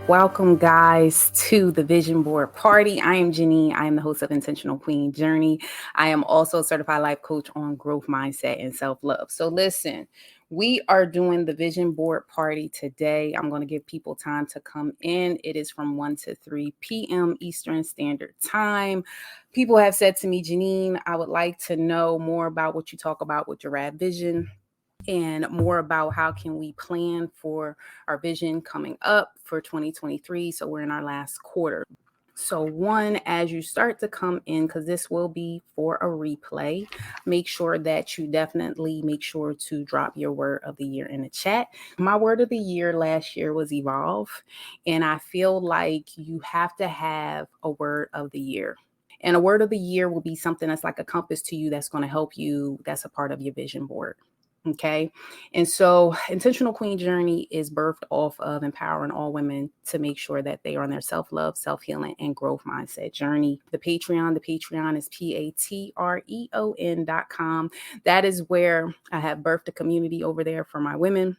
Welcome, guys, to the Vision Board Party. I am Janine. I am the host of Intentional Queen Journey. I am also a certified life coach on growth mindset and self-love. So listen, we are doing the Vision Board Party today. I'm going to give people time to come in. It is from 1 to 3 p.m. Eastern Standard Time. People have said to me, Janine, I would like to know more about what you talk about with Giraffe Vision, and more about how can we plan for our vision coming up for 2023. So we're in our last quarter. So one, as you start to come in, because this will be for a replay, make sure that you definitely make sure to drop your word of the year in the chat. My word of the year last year was evolve. And I feel like you have to have a word of the year. And a word of the year will be something that's like a compass to you that's going to help you. That's a part of your vision board. Okay. And so Intentional Queen Journey is birthed off of empowering all women to make sure that they are on their self-love, self-healing, and growth mindset journey. The Patreon is patreon.com. That is where I have birthed a community over there for my women,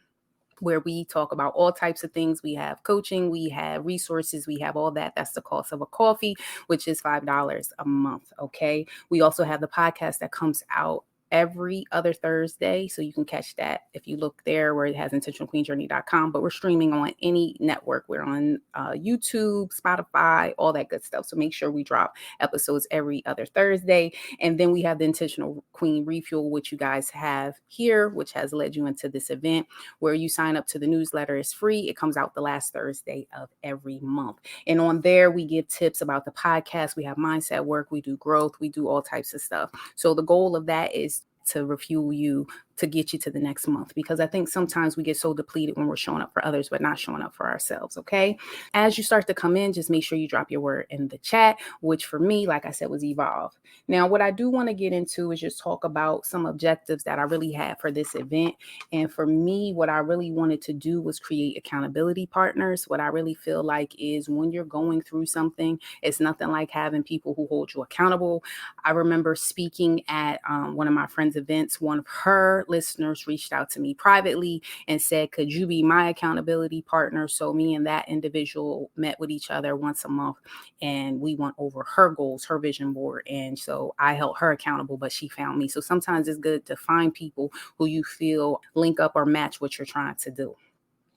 where we talk about all types of things. We have coaching, we have resources, we have all that. That's the cost of a coffee, which is $5 a month. Okay. We also have the podcast that comes out every other Thursday. So you can catch that if you look there where it has intentionalqueenjourney.com, but we're streaming on any network. We're on YouTube, Spotify, all that good stuff. So make sure we drop episodes every other Thursday. And then we have the Intentional Queen Refuel, which you guys have here, which has led you into this event where you sign up to the newsletter. It's free. It comes out the last Thursday of every month. And on there, we give tips about the podcast. We have mindset work. We do growth. We do all types of stuff. So the goal of that is to refuel you, to get you to the next month, because I think sometimes we get so depleted when we're showing up for others, but not showing up for ourselves. Okay. As you start to come in, just make sure you drop your word in the chat, which for me, like I said, was evolve. Now, what I do want to get into is just talk about some objectives that I really had for this event. And for me, what I really wanted to do was create accountability partners. What I really feel like is when you're going through something, it's nothing like having people who hold you accountable. I remember speaking at one of my friends' events. One of her listeners reached out to me privately and said, could you be my accountability partner? So me and that individual met with each other once a month, and we went over her goals, her vision board. And so I held her accountable, but she found me. So sometimes it's good to find people who you feel link up or match what you're trying to do.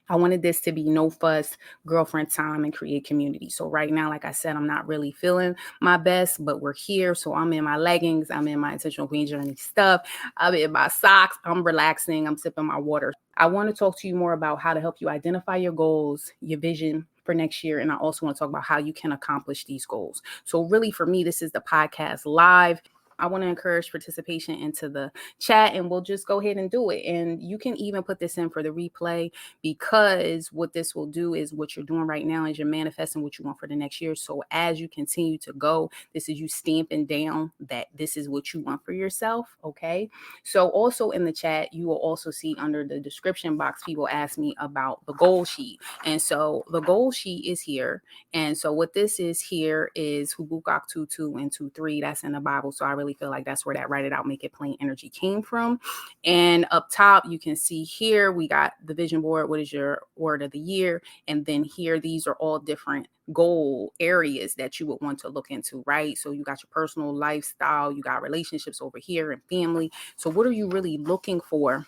I wanted this to be no fuss, girlfriend time, and create community. So right now, like I said, I'm not really feeling my best, but we're here. So I'm in my leggings. I'm in my Intentional Queen Journey stuff. I'm in my socks. I'm relaxing. I'm sipping my water. I want to talk to you more about how to help you identify your goals, your vision for next year. And I also want to talk about how you can accomplish these goals. So really for me, this is the podcast live. I want to encourage participation into the chat, and we'll just go ahead and do it. And you can even put this in for the replay, because what this will do is what you're doing right now is you're manifesting what you want for the next year. So as you continue to go, this is you stamping down that this is what you want for yourself. Okay. So also in the chat, you will also see under the description box, people ask me about the goal sheet. And so the goal sheet is here. And so what this is here is Hubukak 2:2 and 2:3. That's in the Bible. So I really feel like that's where that write it out, make it plain energy came from. And up top, you can see here, we got the vision board. What is your word of the year? And then here, these are all different goal areas that you would want to look into, right? So you got your personal lifestyle, you got relationships over here and family. So what are you really looking for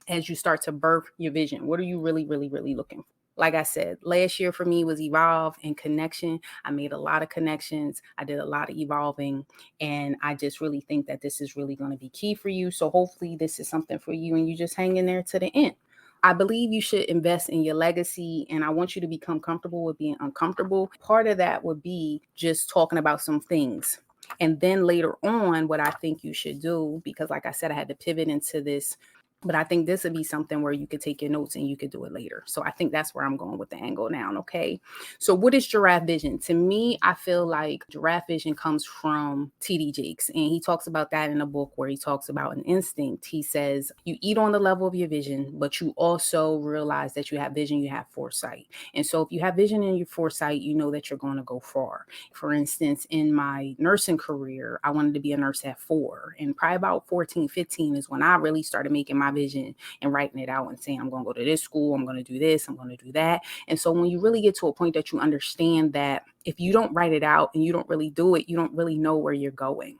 as you start to birth your vision? What are you really, really, really looking for? Like I said, last year for me was evolve and connection. I made a lot of connections. I did a lot of evolving. And I just really think that this is really going to be key for you. So hopefully this is something for you and you just hang in there to the end. I believe you should invest in your legacy, and I want you to become comfortable with being uncomfortable. Part of that would be just talking about some things. And then later on, what I think you should do, because like I said, I had to pivot into this, but I think this would be something where you could take your notes and you could do it later. So I think that's where I'm going with the angle now. Okay. So what is giraffe vision? To me, I feel like giraffe vision comes from TD Jakes. And he talks about that in a book where he talks about an instinct. He says, you eat on the level of your vision, but you also realize that you have vision, you have foresight. And so if you have vision and your foresight, you know that you're going to go far. For instance, in my nursing career, I wanted to be a nurse at 4. And probably about 14, 15 is when I really started making my my vision and writing it out and saying, I'm going to go to this school, I'm going to do this, I'm going to do that. And so when you really get to a point that you understand that if you don't write it out and you don't really do it, you don't really know where you're going.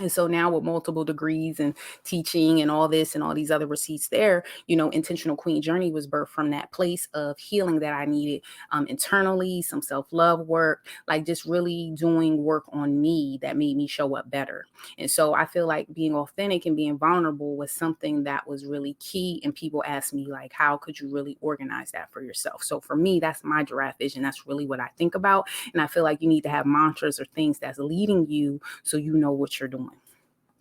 And so now with multiple degrees and teaching and all this and all these other receipts there, Intentional Queen Journey was birthed from that place of healing that I needed internally, some self-love work, like just really doing work on me that made me show up better. And so I feel like being authentic and being vulnerable was something that was really key. And people ask me, like, how could you really organize that for yourself? So for me, that's my giraffe vision. That's really what I think about. And I feel like you need to have mantras or things that's leading you so you know what you're doing.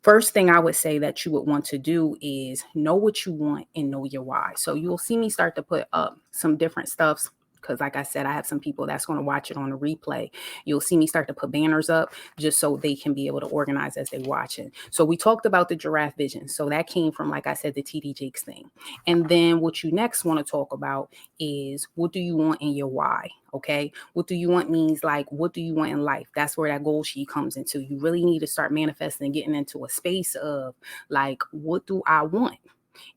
First thing I would say that you would want to do is know what you want and know your why. So you'll see me start to put up some different stuffs because, like I said, I have some people that's going to watch it on a replay. You'll see me start to put banners up just so they can be able to organize as they watch it. So we talked about the giraffe vision. So that came from, like I said, the TD Jakes thing. And then what you next want to talk about is what do you want in your why? Okay. What do you want means like, what do you want in life? That's where that goal sheet comes into. You really need to start manifesting and getting into a space of like, what do I want?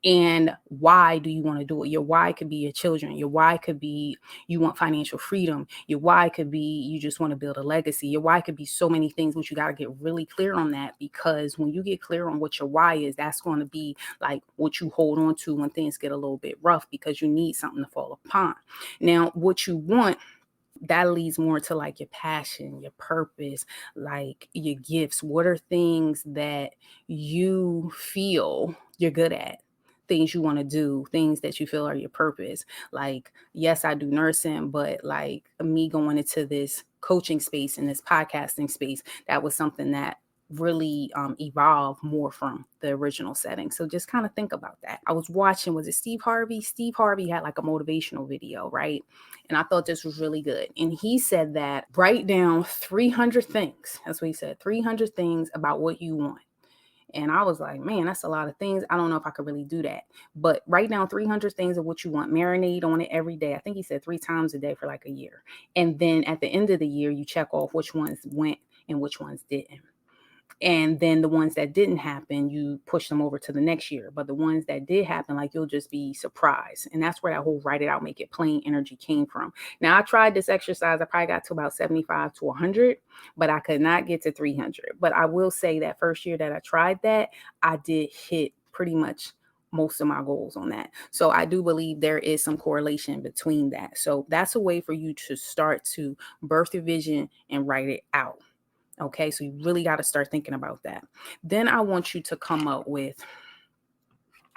And why do you want to do it? Your why could be your children. Your why could be you want financial freedom. Your why could be you just want to build a legacy. Your why could be so many things, but you got to get really clear on that, because when you get clear on what your why is, that's going to be like what you hold on to when things get a little bit rough, because you need something to fall upon. Now, what you want, that leads more to like your passion, your purpose, like your gifts. What are things that you feel you're good at? Things you want to do, things that you feel are your purpose. Like, yes, I do nursing, but like me going into this coaching space and this podcasting space, that was something that really evolved more from the original setting. So just kind of think about that. I was watching, was it Steve Harvey? Steve Harvey had like a motivational video, right? And I thought this was really good. And he said that write down 300 things. That's what he said, 300 things about what you want. And I was like, man, that's a lot of things. I don't know if I could really do that. But write down 300 things of what you want. Marinate on it every day. I think he said 3 times a day for like a year. And then at the end of the year, you check off which ones went and which ones didn't. And then the ones that didn't happen, you push them over to the next year. But the ones that did happen, like, you'll just be surprised. And that's where that whole write it out, make it plain energy came from. Now, I tried this exercise. I probably got to about 75 to 100, but I could not get to 300. But I will say that first year that I tried that, I did hit pretty much most of my goals on that. So I do believe there is some correlation between that. So that's a way for you to start to birth your vision and write it out. Okay, so you really got to start thinking about that. Then I want you to come up with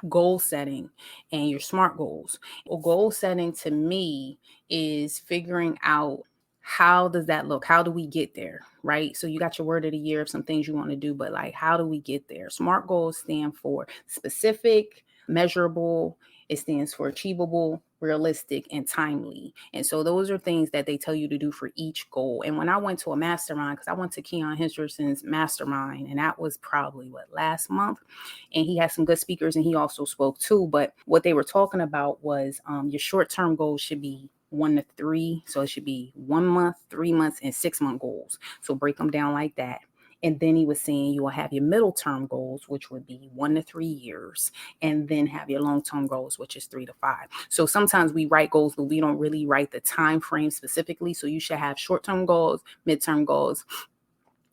goal setting and your SMART goals. Well, goal setting to me is figuring out, how does that look? How do we get there? Right? So you got your word of the year of some things you want to do, but like, how do we get there? SMART goals stand for specific, measurable. It stands for achievable, realistic, and timely. And so those are things that they tell you to do for each goal. And when I went to a mastermind, because I went to Keon Henderson's mastermind, and that was probably last month. And he had some good speakers and he also spoke too. But what they were talking about was your short-term goals should be 1 to 3. So it should be 1 month, 3 months, and 6-month goals. So break them down like that. And then he was saying you will have your middle term goals, which would be 1 to 3 years, and then have your long term goals, which is 3 to 5. So sometimes we write goals, but we don't really write the time frame specifically. So you should have short term goals, midterm goals,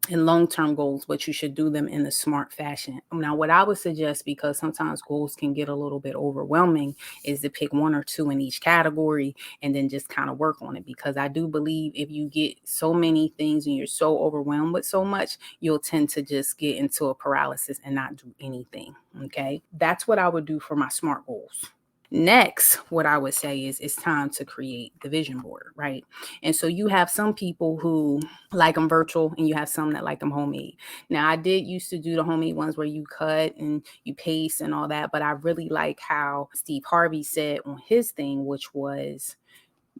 and long-term goals, but you should do them in the SMART fashion. Now, what I would suggest, because sometimes goals can get a little bit overwhelming, is to pick 1 or 2 in each category and then just kind of work on it. Because I do believe if you get so many things and you're so overwhelmed with so much, you'll tend to just get into a paralysis and not do anything. Okay. That's what I would do for my SMART goals. Next, what I would say is it's time to create the vision board, right? And so you have some people who like them virtual and you have some that like them homemade. Now, I did used to do the homemade ones where you cut and you paste and all that, but I really like how Steve Harvey said on his thing, which was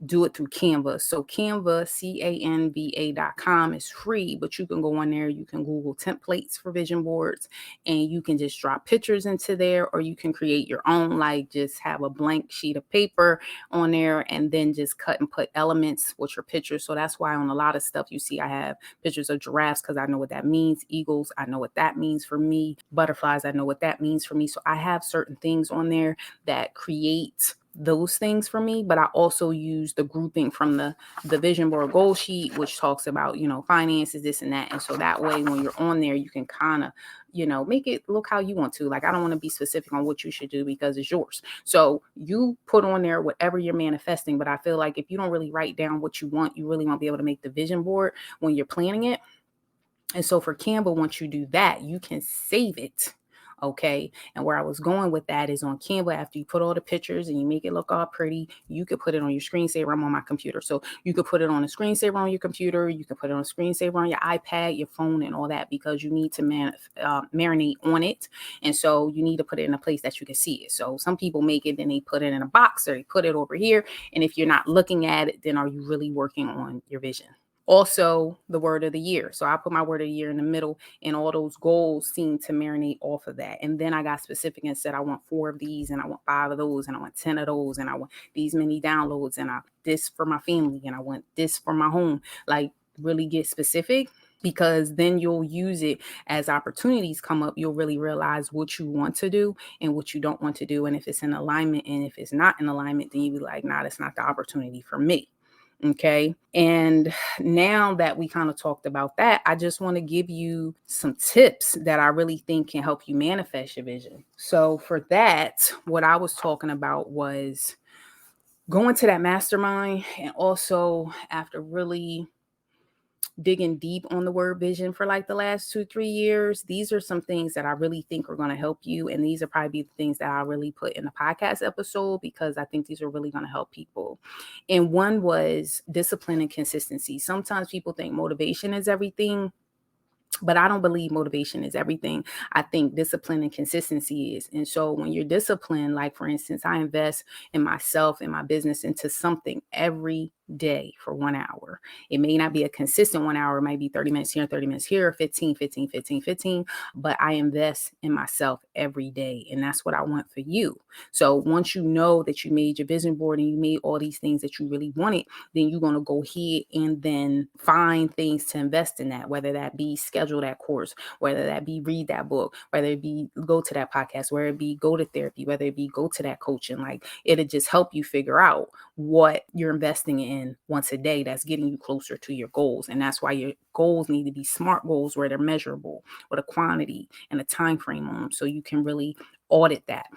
do it through Canva. So Canva, Canva.com is free, but you can go on there, you can Google templates for vision boards, and you can just drop pictures into there, or you can create your own, like just have a blank sheet of paper on there and then just cut and put elements with your pictures. So that's why on a lot of stuff you see I have pictures of giraffes, because I know what that means. Eagles, I know what that means for me. Butterflies, I know what that means for me. So I have certain things on there that create those things for me, but I also use the grouping from the vision board goal sheet, which talks about, finances, this and that. And so that way, when you're on there, you can kind of, make it look how you want to. Like, I don't want to be specific on what you should do because it's yours. So you put on there whatever you're manifesting. But I feel like if you don't really write down what you want, you really won't be able to make the vision board when you're planning it. And so for Canva, once you do that, you can save it. Okay. And where I was going with that is on Canva, after you put all the pictures and you make it look all pretty, you could put it on your screensaver. I'm on my computer. So you could put it on a screensaver on your computer. You can put it on a screensaver on your iPad, your phone, and all that, because you need to marinate on it. And so you need to put it in a place that you can see it. So some people make it, then they put it in a box, or they put it over here. And if you're not looking at it, then are you really working on your vision? Also, the word of the year. So I put my word of the year in the middle, and all those goals seem to marinate off of that. And then I got specific and said, I want 4 of these, and I want 5 of those, and I want 10 of those, and I want these many downloads, and this for my family, and I want this for my home. Like, really get specific, because then you'll use it as opportunities come up. You'll really realize what you want to do and what you don't want to do. And if it's in alignment, and if it's not in alignment, then you be like, nah, that's not the opportunity for me. Okay. And now that we kind of talked about that, I just want to give you some tips that I really think can help you manifest your vision. So for that, what I was talking about was going to that mastermind, and also after really digging deep on the word vision for like the last 2-3 years, these are some things that I really think are going to help you. And these are probably the things that I really put in the podcast episode, because I think these are really going to help people. And one was discipline and consistency. Sometimes people think motivation is everything, but I don't believe motivation is everything. I think discipline and consistency is. And so when you're disciplined, like for instance, I invest in myself and my business into something every day for 1 hour. It may not be a consistent 1 hour. It might be 30 minutes here, 30 minutes here, 15, 15, 15, 15. But I invest in myself every day. And that's what I want for you. So once you know that you made your vision board and you made all these things that you really wanted, then you're going to go ahead and then find things to invest in that, whether that be schedule that course, whether that be read that book, whether it be go to that podcast, whether it be go to therapy, whether it be go to that coaching. Like, it'll just help you figure out what you're investing in once a day that's getting you closer to your goals. And that's why your goals need to be SMART goals, where they're measurable with a quantity and a time frame on them, so you can really audit that.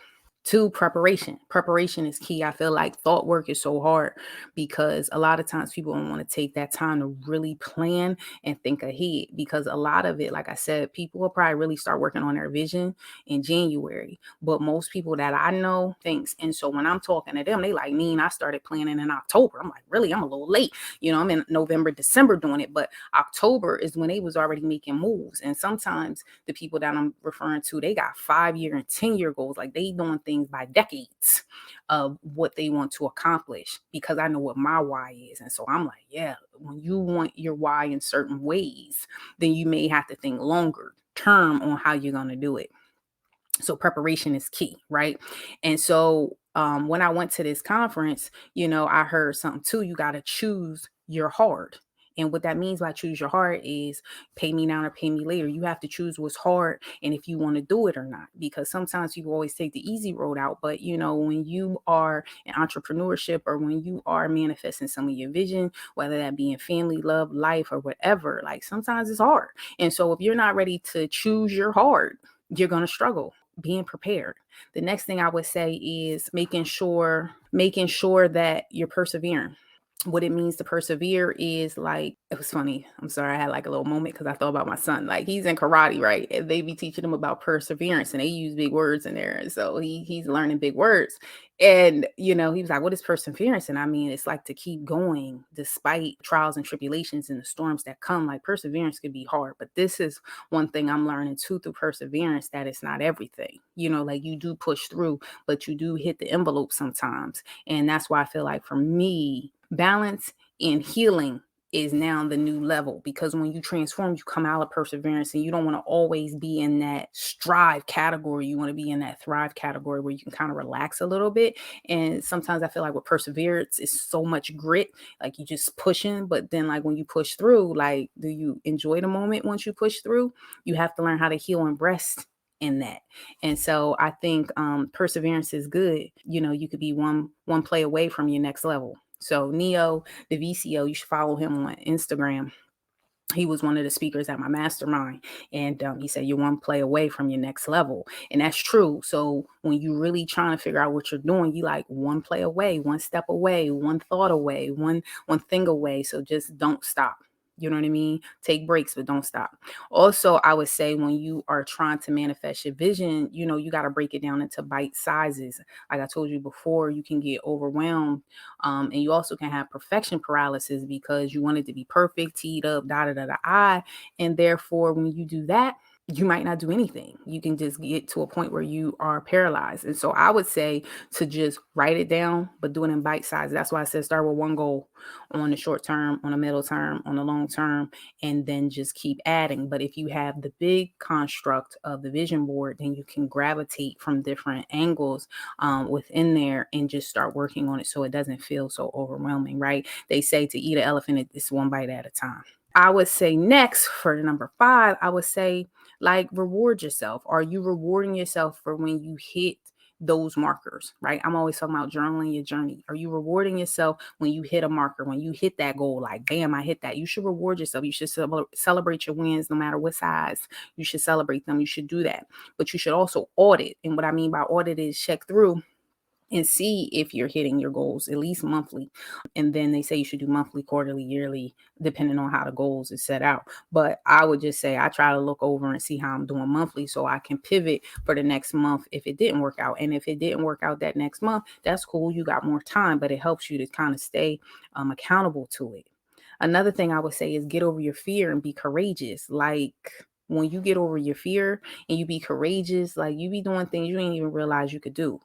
2, preparation. Preparation is key. I feel like thought work is so hard because a lot of times people don't want to take that time to really plan and think ahead, because a lot of it, like I said, people will probably really start working on their vision in January. But most people that I know thinks. And so when I'm talking to them, they like, I started planning in October. I'm like, really? I'm a little late. I'm in November, December doing it. But October is when they was already making moves. And sometimes the people that I'm referring to, they got 5-year and 10-year goals. Like, they doing things by decades of what they want to accomplish, because I know what my why is. And so I'm like, yeah, when you want your why in certain ways, then you may have to think longer term on how you're going to do it. So preparation is key, right? And so when I went to this conference, I heard something too. You got to choose your heart. And what that means by choose your heart is pay me now or pay me later. You have to choose what's hard and if you want to do it or not, because sometimes people always take the easy road out. But, when you are in entrepreneurship, or when you are manifesting some of your vision, whether that be in family, love, life, or whatever, like, sometimes it's hard. And so if you're not ready to choose your heart, you're going to struggle. Being prepared. The next thing I would say is making sure that you're persevering. What it means to persevere is, like, it was funny. I'm sorry. I had like a little moment because I thought about my son. Like, he's in karate, right? And they be teaching him about perseverance, and they use big words in there. And so he's learning big words. And, he was like, what is perseverance? And I mean, it's like to keep going despite trials and tribulations and the storms that come. Like, perseverance could be hard, but this is one thing I'm learning too through perseverance, that it's not everything. Like, you do push through, but you do hit the envelope sometimes. And that's why I feel like for me, Balance and healing is now the new level, because when you transform, you come out of perseverance, and you don't want to always be in that strive category. You want to be in that thrive category where you can kind of relax a little bit. And sometimes I feel like with perseverance, it's so much grit, like you just pushing. But then, like when you push through, like, do you enjoy the moment once you push through? You have to learn how to heal and rest in that. And so I think perseverance is good. You could be one play away from your next level. So Neo, the VCO, you should follow him on Instagram. He was one of the speakers at my mastermind, and he said you're one play away from your next level, and that's true. So when you really trying to figure out what you're doing, you like one play away, one step away, one thought away, one thing away. So just don't stop. You know what I mean? Take breaks, but don't stop. Also, I would say when you are trying to manifest your vision, you got to break it down into bite sizes. Like I told you before, you can get overwhelmed, and you also can have perfection paralysis because you want it to be perfect, teed up, dotted at the I. And therefore, when you do that, you might not do anything. You can just get to a point where you are paralyzed. And so I would say to just write it down, but do it in bite size. That's why I said start with one goal on the short term, on the middle term, on the long term, and then just keep adding. But if you have the big construct of the vision board, then you can gravitate from different angles within there and just start working on it so it doesn't feel so overwhelming, right? They say to eat an elephant, it's one bite at a time. I would say next for number 5, I would say like reward yourself. Are you rewarding yourself for when you hit those markers, right? I'm always talking about journaling your journey. Are you rewarding yourself when you hit a marker, when you hit that goal, like, bam, I hit that? You should reward yourself. You should celebrate your wins no matter what size. You should celebrate them. You should do that. But you should also audit. And what I mean by audit is check through and see if you're hitting your goals at least monthly. And then they say you should do monthly, quarterly, yearly, depending on how the goals is set out. But I would just say I try to look over and see how I'm doing monthly so I can pivot for the next month if it didn't work out. And if it didn't work out that next month, that's cool. You got more time, but it helps you to kind of stay accountable to it. Another thing I would say is get over your fear and be courageous. Like, when you get over your fear and you be courageous, like, you be doing things you didn't even realize you could do,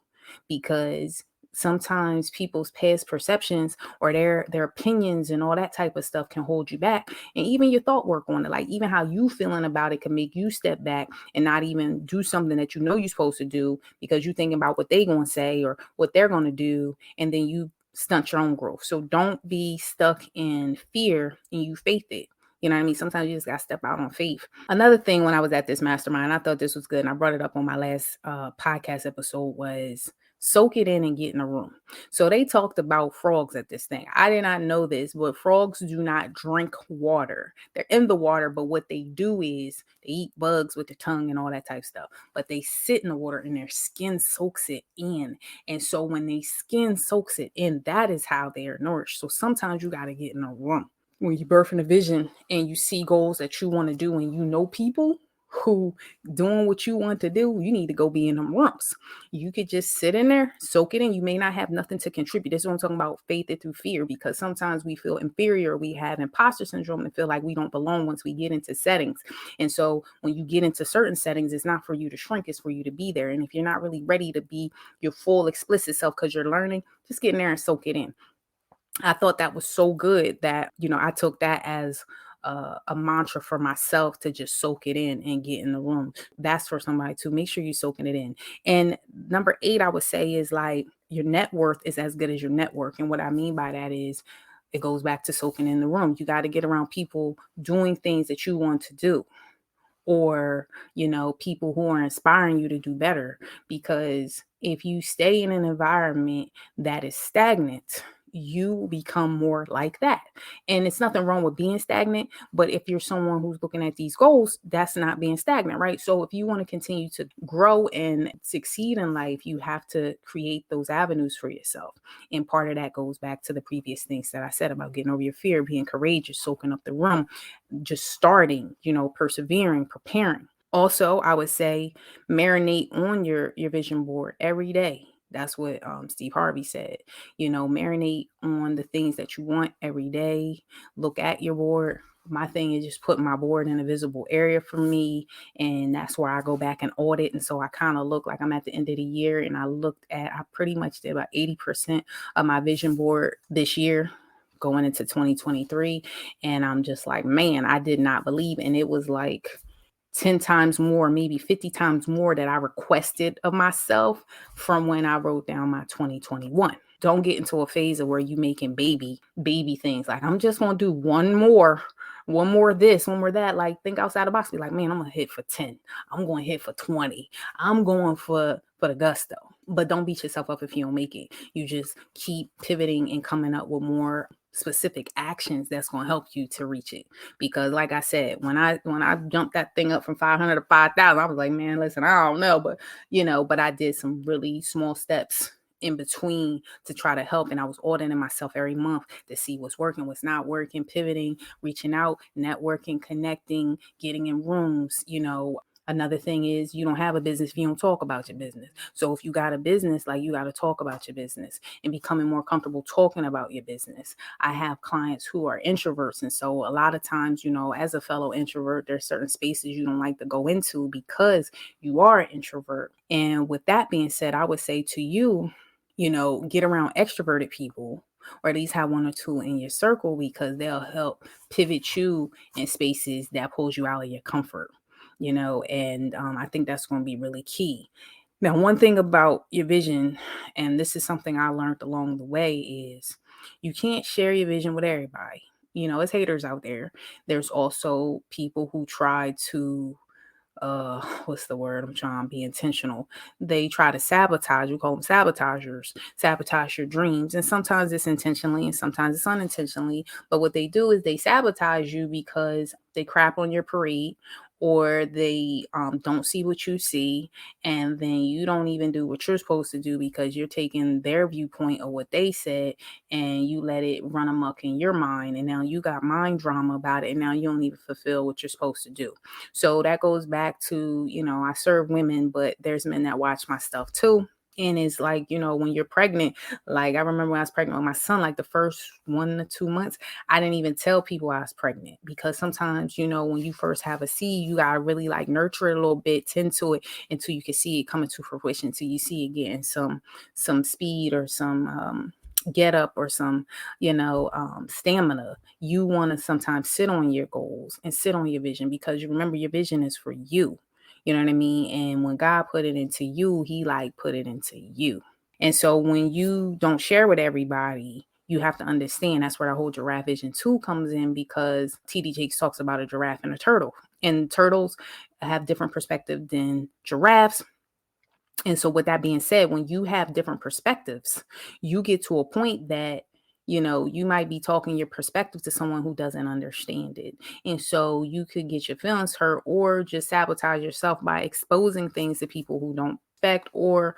because sometimes people's past perceptions or their opinions and all that type of stuff can hold you back. And even your thought work on it, like even how you feeling about it, can make you step back and not even do something that you're supposed to do because you thinking about what they gonna say or what they're gonna do, and then you stunt your own growth. So don't be stuck in fear and you faith it. You know what I mean? Sometimes you just got to step out on faith. Another thing, when I was at this mastermind, I thought this was good, and I brought it up on my last podcast episode, was soak it in and get in a room. So they talked about frogs at this thing. I did not know this, but frogs do not drink water. They're in the water, but what they do is they eat bugs with their tongue and all that type of stuff. But they sit in the water and their skin soaks it in. And so when their skin soaks it in, that is how they are nourished. So sometimes you got to get in a room. When you birth in a vision and you see goals that you want to do, and you know people who doing what you want to do, you need to go be in them rooms. You could just sit in there, soak it in. You may not have nothing to contribute. This is what I'm talking about, faith it through fear, because sometimes we feel inferior. We have imposter syndrome and feel like we don't belong once we get into settings. And so when you get into certain settings, it's not for you to shrink, it's for you to be there. And if you're not really ready to be your full explicit self because you're learning, just get in there and soak it in. I thought that was so good that, I took that as a mantra for myself, to just soak it in and get in the room. That's for somebody to make sure you're soaking it in. And number 8, I would say, is like, your net worth is as good as your network. And what I mean by that is, it goes back to soaking in the room. You got to get around people doing things that you want to do, or people who are inspiring you to do better. Because if you stay in an environment that is stagnant, you become more like that. And it's nothing wrong with being stagnant, but if you're someone who's looking at these goals, that's not being stagnant, right? So if you want to continue to grow and succeed in life, you have to create those avenues for yourself. And part of that goes back to the previous things that I said about getting over your fear, being courageous, soaking up the room, just starting, persevering, preparing. Also, I would say marinate on your vision board every day. That's what Steve Harvey said. Marinate on the things that you want every day. Look at your board. My thing is just putting my board in a visible area for me. And that's where I go back and audit. And so I kind of look like I'm at the end of the year. And I pretty much did about 80% of my vision board this year. going into 2023. And I'm just like, man, I did not believe. And it was like 10 times more, maybe 50 times more that I requested of myself from when I wrote down my 2021. Don't get into a phase of where you making baby things. Like, I'm just going to do one more this, one more that. Like, think outside the box. Be like, man, I'm going to hit for 10. I'm going to hit for 20. I'm going for the gusto. But don't beat yourself up if you don't make it. You just keep pivoting and coming up with more specific actions that's going to help you to reach it. Because like I said, when I jumped that thing up from 500 to 5,000, I was like, man, listen, I don't know, but I did some really small steps in between to try to help. And I was auditing myself every month to see what's working, what's not working, pivoting, reaching out, networking, connecting, getting in rooms. Another thing is, you don't have a business if you don't talk about your business. So if you got a business, like, you got to talk about your business and becoming more comfortable talking about your business. I have clients who are introverts. And so a lot of times, as a fellow introvert, there's certain spaces you don't like to go into because you are an introvert. And with that being said, I would say to you, get around extroverted people, or at least have one or two in your circle, because they'll help pivot you in spaces that pulls you out of your comfort. And I think that's going to be really key. Now, one thing about your vision, and this is something I learned along the way, is you can't share your vision with everybody. It's haters out there. There's also people who try to what's the word? I'm trying to be intentional. They try to sabotage. We call them sabotagers. Sabotage your dreams. And sometimes it's intentionally and sometimes it's unintentionally. But what they do is they sabotage you because they crap on your parade, or they don't see what you see, and then you don't even do what you're supposed to do because you're taking their viewpoint of what they said and you let it run amok in your mind, and now you got mind drama about it, and now you don't even fulfill what you're supposed to do. So that goes back to, I serve women, but there's men that watch my stuff too. And it's like, when you're pregnant, like, I remember when I was pregnant with my son, like the first 1 to 2 months, I didn't even tell people I was pregnant, because sometimes, when you first have a seed, you got to really like nurture it a little bit, tend to it until you can see it coming to fruition, until you see it getting some speed or some, get up or some, stamina. You want to sometimes sit on your goals and sit on your vision, because you remember your vision is for you. You know what I mean? And when God put it into you, he like put it into you. And so when you don't share with everybody, you have to understand that's where the whole giraffe vision 2 comes in, because TD Jakes talks about a giraffe and a turtle. And turtles have different perspective than giraffes. And so with that being said, when you have different perspectives, you get to a point that, you might be talking your perspective to someone who doesn't understand it. And so you could get your feelings hurt, or just sabotage yourself by exposing things to people who don't respect or,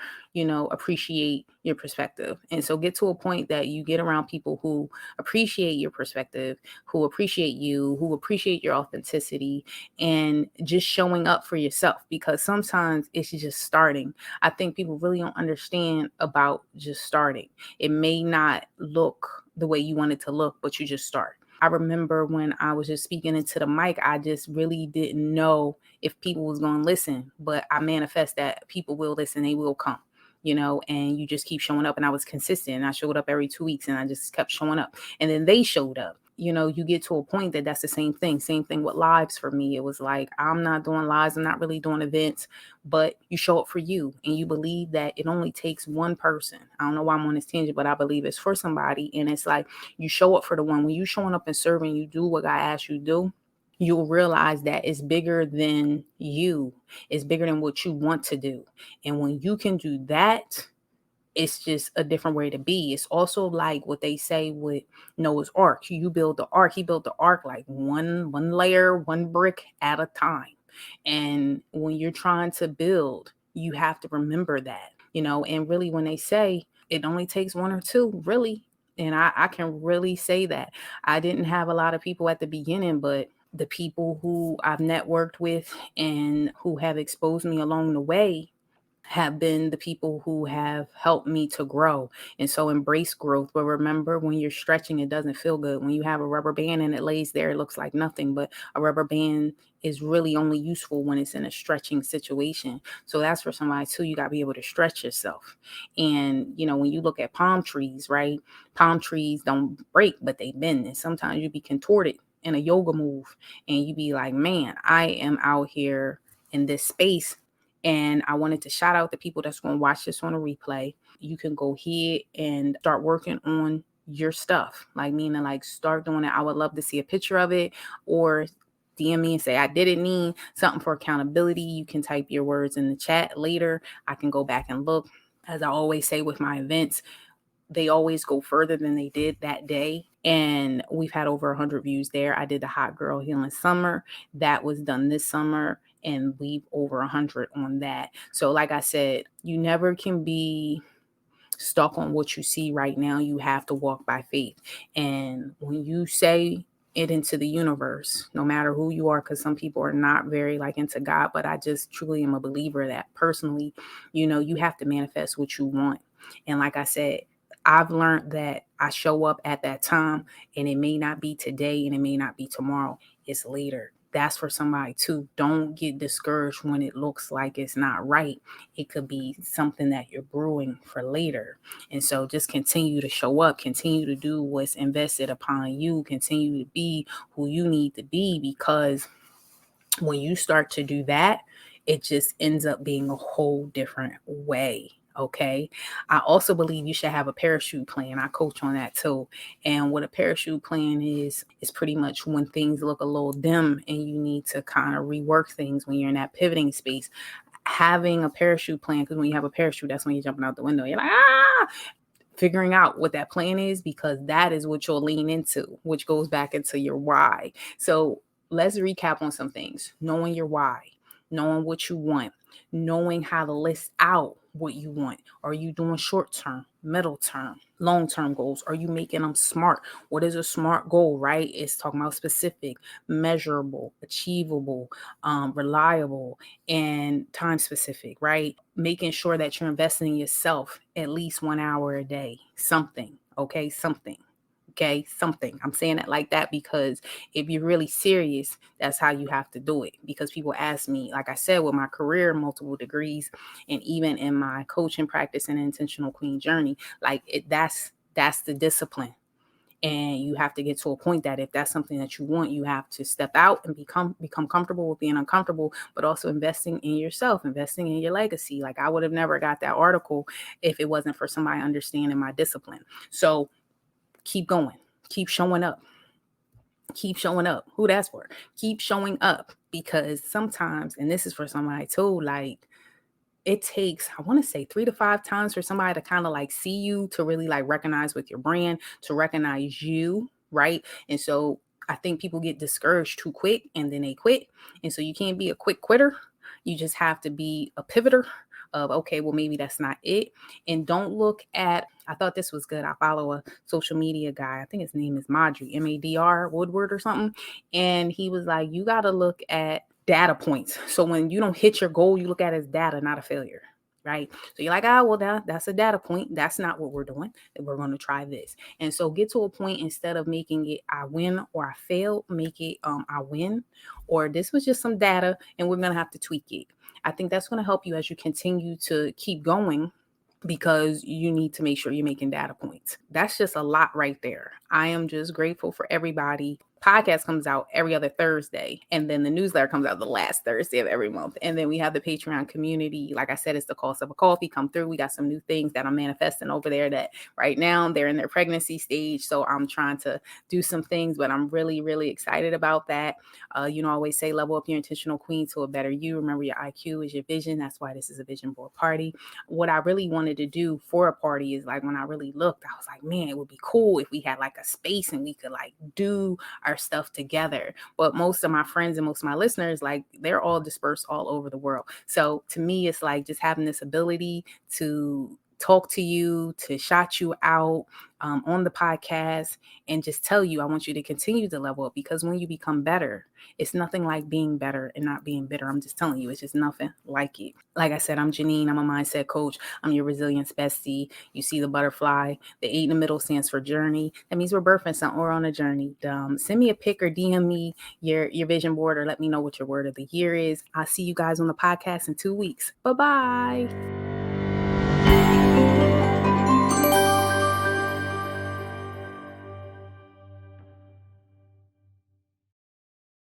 appreciate your perspective. And so get to a point that you get around people who appreciate your perspective, who appreciate you, who appreciate your authenticity, and just showing up for yourself, because sometimes it's just starting. I think people really don't understand about just starting. It may not look the way you want it to look, but you just start. I remember when I was just speaking into the mic, I just really didn't know if people was going to listen, but I manifest that people will listen, they will come, and you just keep showing up. And I was consistent. I showed up every 2 weeks, and I just kept showing up, and then they showed up. You get to a point that that's the same thing with lives. For me, it was like, I'm not doing lives, I'm not really doing events, but you show up for you, and you believe that it only takes one person. I don't know why I'm on this tangent, but I believe it's for somebody. And it's like, you show up for the one. When you showing up and serving, you do what God asked you to do, you'll realize that it's bigger than you. It's bigger than what you want to do. And when you can do that, it's just a different way to be. It's also like what they say with Noah's Ark. You build the ark. He built the ark like one layer, one brick at a time. And when you're trying to build, you have to remember that, and really when they say it only takes one or two, really. And I can really say that. I didn't have a lot of people at the beginning, but the people who I've networked with and who have exposed me along the way have been the people who have helped me to grow. And so embrace growth. But remember, when you're stretching, it doesn't feel good. When you have a rubber band and it lays there, it looks like nothing. But a rubber band is really only useful when it's in a stretching situation. So that's for somebody too. You got to be able to stretch yourself. And, when you look at palm trees, right? Palm trees don't break, but they bend. And sometimes you be contorted in a yoga move and you be like, man, I am out here in this space. And I wanted to shout out the people that's going to watch this on a replay. You can go ahead and start working on your stuff, like meaning like start doing it. I would love to see a picture of it, or DM me and say, I didn't need something for accountability. You can type your words in the chat later. I can go back and look. As I always say with my events, they always go further than they did that day. And we've had over 100 views there. I did the Hot Girl Healing Summer. That was done this summer, and we've over 100 on that. So like I said, you never can be stuck on what you see right now. You have to walk by faith. And when you say it into the universe, no matter who you are, because some people are not very into God, but I just truly am a believer that personally, you have to manifest what you want. And like I said, I've learned that I show up at that time, and it may not be today and it may not be tomorrow. It's later. That's for somebody too. Don't get discouraged when it looks like it's not right. It could be something that you're brewing for later. And so just continue to show up, continue to do what's invested upon you, continue to be who you need to be, because when you start to do that, it just ends up being a whole different way. Okay. I also believe you should have a parachute plan. I coach on that too. And what a parachute plan is pretty much when things look a little dim and you need to kind of rework things when you're in that pivoting space. Having a parachute plan, because when you have a parachute, that's when you're jumping out the window. You're like, figuring out what that plan is, because that is what you'll lean into, which goes back into your why. So let's recap on some things. Knowing your why, knowing what you want, knowing how to list out what you want. Are you doing short-term, middle term, long-term goals? Are you making them smart? What is a smart goal, right? It's talking about specific, measurable, achievable, reliable, and time specific, right? Making sure that you're investing in yourself at least 1 hour a day. Something, okay? Something. Okay, something. I'm saying it like that because if you're really serious, that's how you have to do it. Because people ask me, like I said, with my career, multiple degrees, and even in my coaching practice and intentional queen journey, that's the discipline. And you have to get to a point that if that's something that you want, you have to step out and become comfortable with being uncomfortable, but also investing in yourself, investing in your legacy. Like I would have never got that article if it wasn't for somebody understanding my discipline. So keep going, keep showing up. Keep showing up. Who that's for? Keep showing up, because sometimes, and this is for somebody too, it takes, I want to say 3 to 5 times for somebody to kind of see you, to really recognize with your brand, to recognize you, right? And so I think people get discouraged too quick and then they quit. And so you can't be a quick quitter. You just have to be a pivoter of, okay, well, maybe that's not it. And don't look at, I thought this was good. I follow a social media guy. I think his name is Madry, Madr Woodward or something. And he was like, you got to look at data points. So when you don't hit your goal, you look at it as data, not a failure. Right. So you're like, well, that's a data point. That's not what we're doing. We're going to try this. And so get to a point, instead of making it I win or I fail, make it I win, or this was just some data and we're going to have to tweak it. I think that's going to help you as you continue to keep going, because you need to make sure you're making data points. That's just a lot right there. I am just grateful for everybody. Podcast comes out every other Thursday, and then the newsletter comes out the last Thursday of every month. And then we have the Patreon community. Like I said, it's the cost of a coffee. Come through. We got some new things that I'm manifesting over there that right now they're in their pregnancy stage. So I'm trying to do some things, but I'm really, really excited about that. I always say level up your intentional queen to a better you. Remember, your IQ is your vision. That's why this is a vision board party. What I really wanted to do for a party is when I really looked, I was like, man, it would be cool if we had a space and we could do our stuff together. But most of my friends and most of my listeners, they're all dispersed all over the world. So to me, it's just having this ability to talk to you, to shout you out on the podcast, and just tell you I want you to continue to level up, because when you become better, it's nothing like being better and not being bitter. I'm just telling you, it's just nothing like it. Like I said, I'm Janine. I'm a mindset coach. I'm your resilience bestie. You see the butterfly. The 8 in the middle stands for journey. That means we're birthing something. We're on a journey. Send me a pic or DM me your vision board, or let me know what your word of the year is. I'll see you guys on the podcast in 2 weeks. Bye-bye.